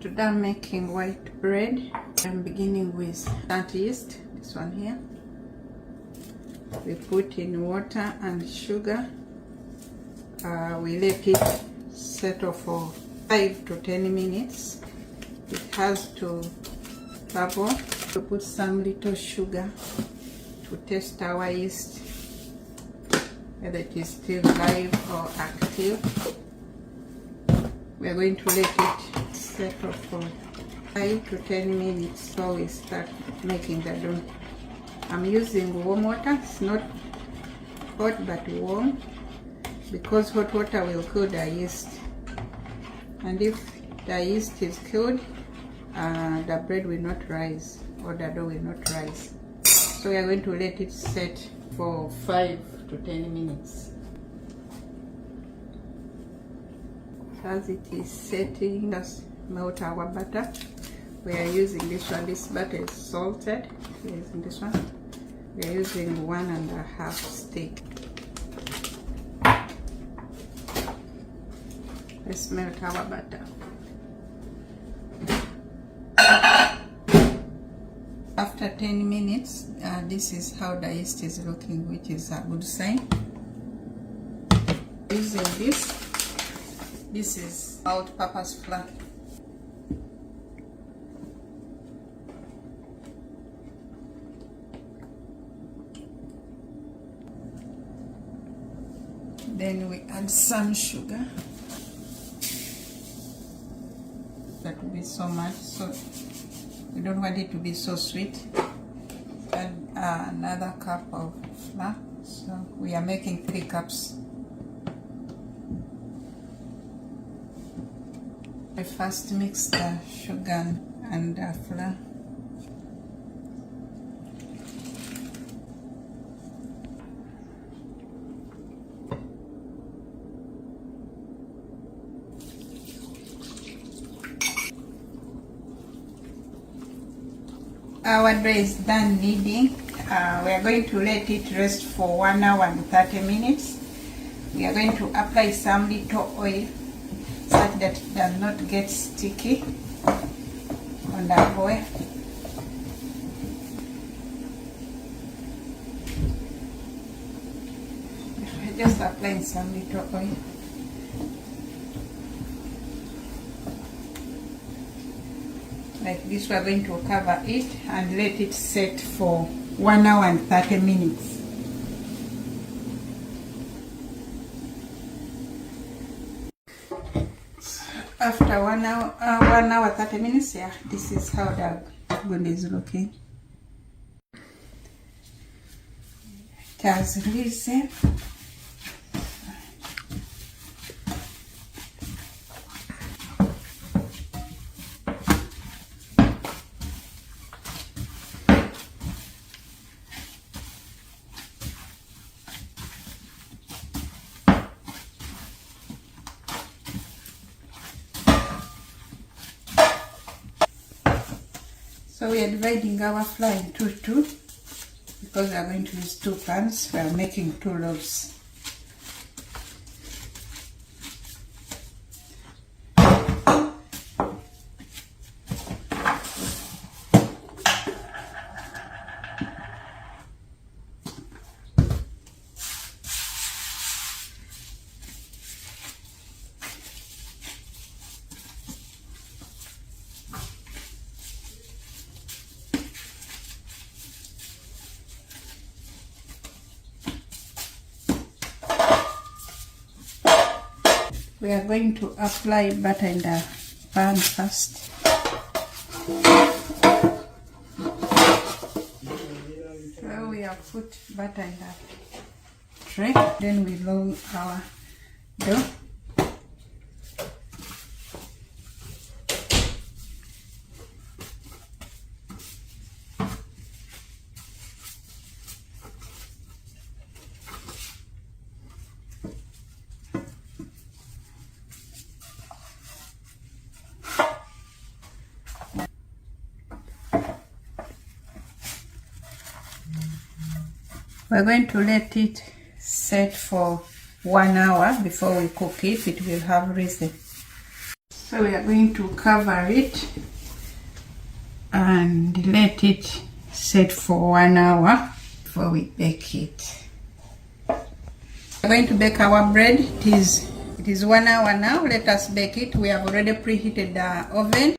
Today I'm making white bread. I'm beginning with plant yeast, this one here. We put in water and sugar. We let it settle for 5 to 10 minutes. It has to bubble. We put some little sugar to test our yeast, whether it is still live or active. We are going to let it settle for 5 to 10 minutes before we start making the dough. I'm using warm water. It's not hot but warm, because hot water will kill the yeast, and if the yeast is killed, the bread will not rise or the dough will not rise. So we are going to let it set for 5 to 10 minutes. As it is setting, just melt our butter. We are using this one. This butter is salted. We are using this one. We are using 1.5 stick. Let's melt our butter. After 10 minutes, this is how the yeast is looking, which is a good sign. Using this is all-purpose flour. Then we add some sugar. That will be so much, so we don't want it to be so sweet. Add another cup of flour. So we are making 3 cups. I first mix the sugar and the flour. Our dough is done kneading. We are going to let it rest for 1 hour and 30 minutes. We are going to apply some little oil such that it does not get sticky on the oil. We're just applying some little oil. Like this, we are going to cover it and let it set for 1 hour and 30 minutes. After 1 hour 30 minutes, yeah, this is how the bun is looking. It has risen. So we are dividing our flour into 2, because we are going to use 2 pans. We are making 2 loaves. We are going to apply butter in the pan first. So we have put butter in the tray. Then we roll our dough. We're going to let it set for 1 hour before we cook it. It will have risen. So we are going to cover it and let it set for 1 hour before we bake it. We're going to bake our bread. It is 1 hour now. Let us bake it. We have already preheated the oven.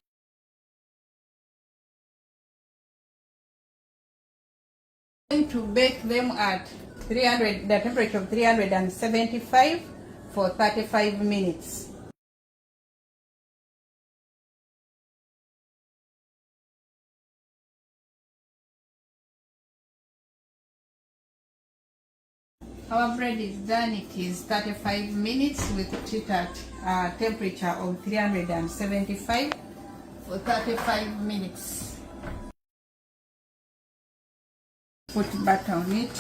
We're going to bake them at the temperature of 375 for 35 minutes. Our bread is done. It is 35 minutes with it at temperature of 375 for 35 minutes. Put butter on it.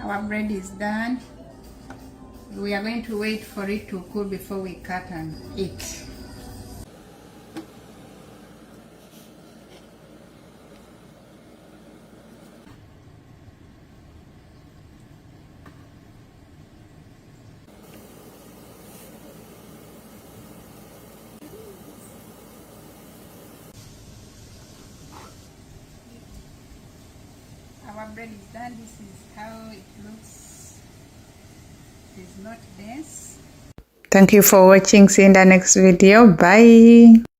Our bread is done. We are going to wait for it to cool before we cut and eat. Our bread is done. This is how it looks. It is not dense. Thank you for watching. See you in the next video. Bye.